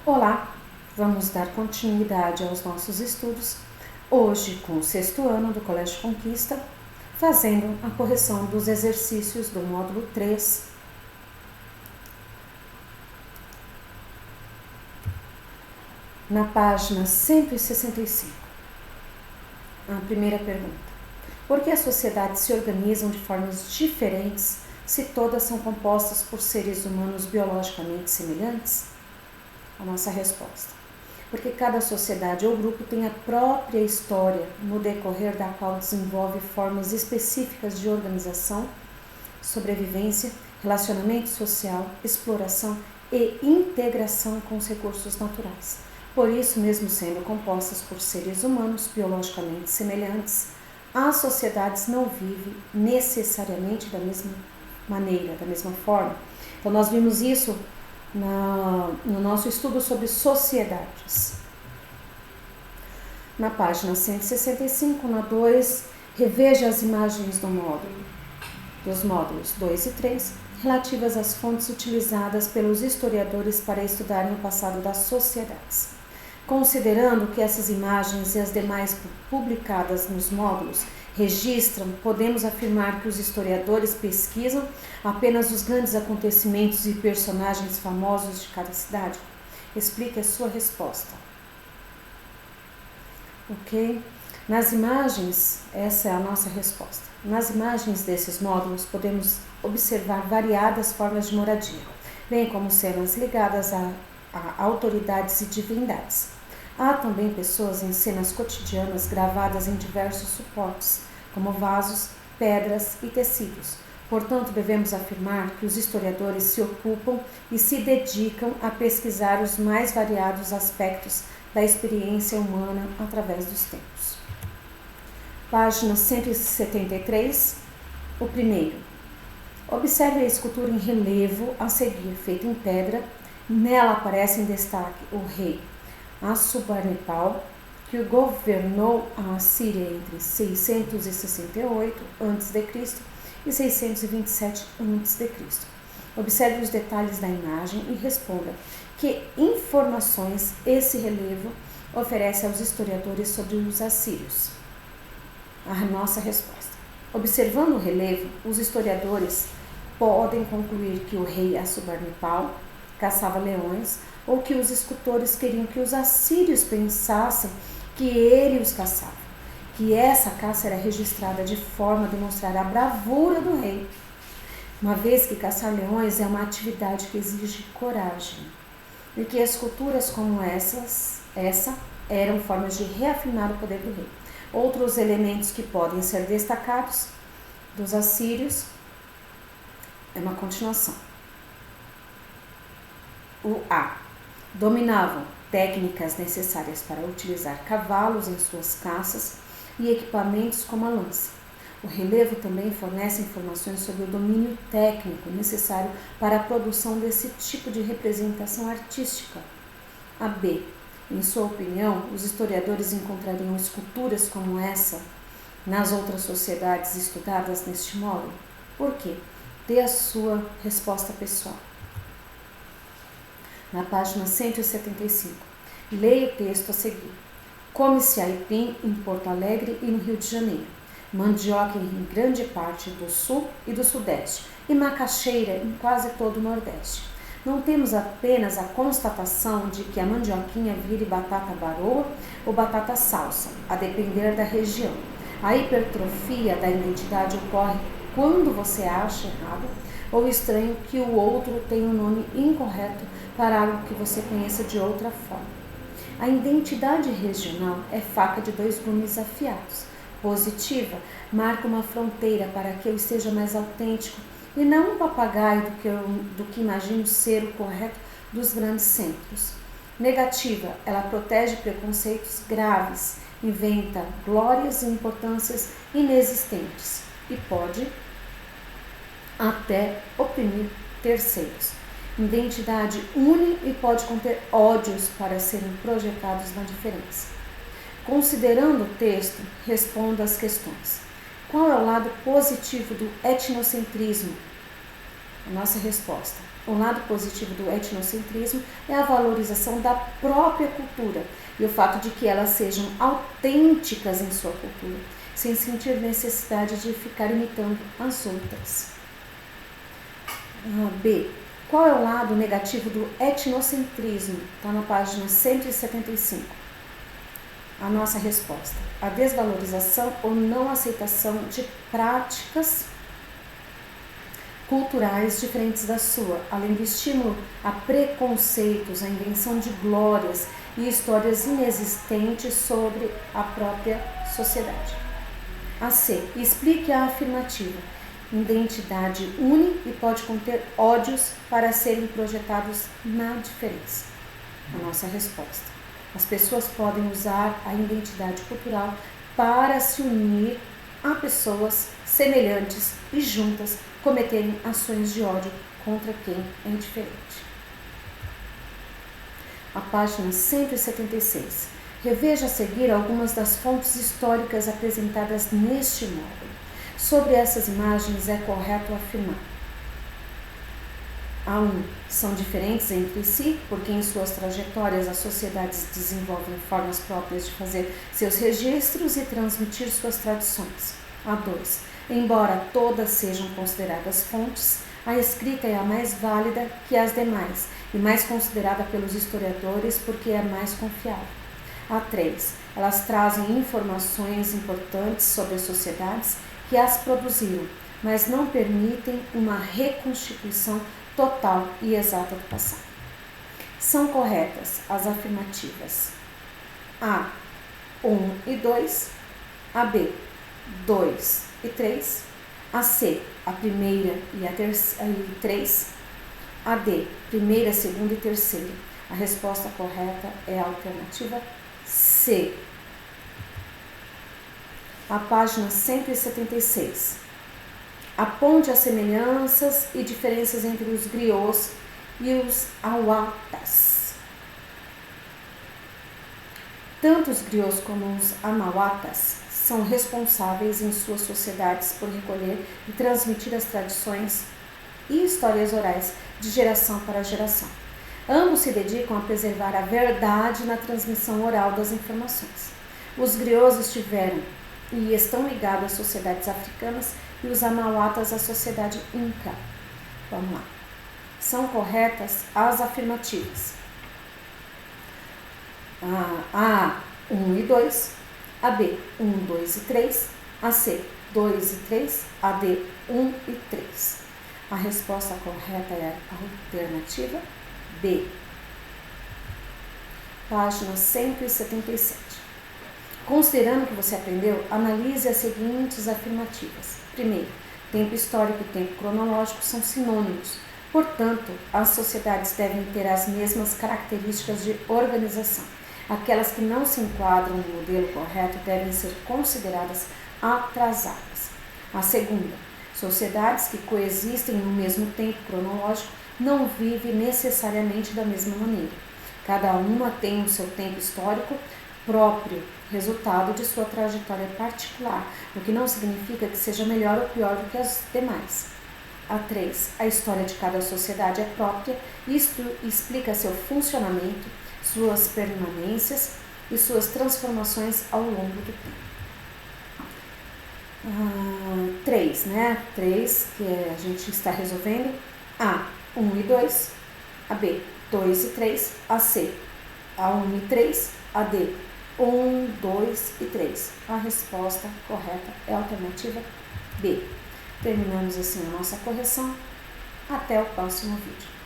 Olá, vamos dar continuidade aos nossos estudos, hoje com o 6º ano do Colégio Conquista, fazendo a correção dos exercícios do módulo 3. Na página 165. A primeira pergunta. Por que as sociedades se organizam de formas diferentes se todas são compostas por seres humanos biologicamente semelhantes? A nossa resposta. Porque cada sociedade ou grupo tem a própria história, no decorrer da qual desenvolve formas específicas de organização, sobrevivência, relacionamento social, exploração e integração com os recursos naturais. Por isso, mesmo sendo compostas por seres humanos biologicamente semelhantes, as sociedades não vivem necessariamente da mesma maneira, da mesma forma. Então, nós vimos isso no nosso estudo sobre sociedades. Na página 165, na 2, reveja as imagens dos módulos 2 e 3, relativas às fontes utilizadas pelos historiadores para estudarem o passado das sociedades. Considerando que essas imagens e as demais publicadas nos módulos registram, podemos afirmar que os historiadores pesquisam apenas os grandes acontecimentos e personagens famosos de cada cidade? Explique a sua resposta. Ok? Nas imagens, essa é a nossa resposta. Nas imagens desses módulos, podemos observar variadas formas de moradia, bem como cenas ligadas a autoridades e divindades. Há também pessoas em cenas cotidianas gravadas em diversos suportes, como vasos, pedras e tecidos. Portanto, devemos afirmar que os historiadores se ocupam e se dedicam a pesquisar os mais variados aspectos da experiência humana através dos tempos. Página 173, o primeiro. Observe a escultura em relevo a seguir, feita em pedra. Nela aparece em destaque o rei Assurbanipal, que governou a Síria entre 668 a.C. e 627 a.C. Observe os detalhes da imagem e responda que informações esse relevo oferece aos historiadores sobre os assírios. A nossa resposta. Observando o relevo, os historiadores podem concluir que o rei Assurbanipal caçava leões, ou que os escultores queriam que os assírios pensassem que ele os caçava, que essa caça era registrada de forma a demonstrar a bravura do rei, uma vez que caçar leões é uma atividade que exige coragem, e que esculturas como essa eram formas de reafirmar o poder do rei. Outros elementos que podem ser destacados dos assírios é uma continuação. O A. Dominavam técnicas necessárias para utilizar cavalos em suas caças e equipamentos como a lança. O relevo também fornece informações sobre o domínio técnico necessário para a produção desse tipo de representação artística. A B. Em sua opinião, os historiadores encontrariam esculturas como essa nas outras sociedades estudadas neste módulo? Por quê? Dê a sua resposta pessoal. Na página 175. Leia o texto a seguir. Come-se aipim em Porto Alegre e no Rio de Janeiro, mandioca em grande parte do sul e do sudeste, e macaxeira em quase todo o nordeste. Não temos apenas a constatação de que a mandioquinha vire batata baroa ou batata salsa, a depender da região. A hipertrofia da identidade ocorre quando você acha errado ou estranho que o outro tem um nome incorreto para algo que você conheça de outra forma. A identidade regional é faca de dois gumes afiados. Positiva marca uma fronteira para que eu esteja mais autêntico e não um papagaio do que imagino ser o correto dos grandes centros. Negativa, ela protege preconceitos graves, inventa glórias e importâncias inexistentes e pode até oprimir terceiros. Identidade une e pode conter ódios para serem projetados na diferença. Considerando o texto, responda às questões. Qual é o lado positivo do etnocentrismo? A nossa resposta. O lado positivo do etnocentrismo é a valorização da própria cultura e o fato de que elas sejam autênticas em sua cultura, sem sentir necessidade de ficar imitando as outras. B. Qual é o lado negativo do etnocentrismo? Está na página 175. A nossa resposta: a desvalorização ou não aceitação de práticas culturais diferentes da sua, além do estímulo a preconceitos, a invenção de glórias e histórias inexistentes sobre a própria sociedade. A C. Explique a afirmativa. Identidade une e pode conter ódios para serem projetados na diferença. A nossa resposta: as pessoas podem usar a identidade cultural para se unir a pessoas semelhantes e juntas cometerem ações de ódio contra quem é diferente. A página 176. Reveja a seguir algumas das fontes históricas apresentadas neste módulo. Sobre essas imagens é correto afirmar: A1. São diferentes entre si, porque em suas trajetórias as sociedades desenvolvem formas próprias de fazer seus registros e transmitir suas tradições. A2. Embora todas sejam consideradas fontes, a escrita é a mais válida que as demais e mais considerada pelos historiadores porque é mais confiável. A3. Elas trazem informações importantes sobre as sociedades que as produziram, mas não permitem uma reconstituição total e exata do passado. São corretas as afirmativas A, 1 e 2, a B, 2 e 3, a C, a primeira e a três, a D, primeira, segunda e terceira. A resposta correta é a alternativa C. A página 176. Aponte as semelhanças e diferenças entre os griots e os auatas. Tanto os griots como os amauatas são responsáveis em suas sociedades por recolher e transmitir as tradições e histórias orais de geração para geração. Ambos se dedicam a preservar a verdade na transmissão oral das informações. Os griots estiveram e estão ligados às sociedades africanas e os amauatas à sociedade inca. Vamos lá. São corretas as afirmativas A, 1 e 2, a B, 1, 2 e 3, a C, 2 e 3, a D, 1 e 3. A resposta correta é a alternativa B. Página 177. Considerando que você aprendeu, analise as seguintes afirmativas. Primeiro, tempo histórico e tempo cronológico são sinônimos. Portanto, as sociedades devem ter as mesmas características de organização. Aquelas que não se enquadram no modelo correto devem ser consideradas atrasadas. A segunda, sociedades que coexistem no mesmo tempo cronológico não vivem necessariamente da mesma maneira. Cada uma tem o seu tempo histórico próprio, resultado de sua trajetória particular, o que não significa que seja melhor ou pior do que as demais. A 3. A história de cada sociedade é própria, isto explica seu funcionamento, suas permanências e suas transformações ao longo do tempo. 3, né? 3, que a gente está resolvendo. A, 1 e 2, a B, 2 e 3, a C, a 1 e 3, a D, 1, 2 e 3. A resposta correta é a alternativa B. Terminamos assim a nossa correção. Até o próximo vídeo.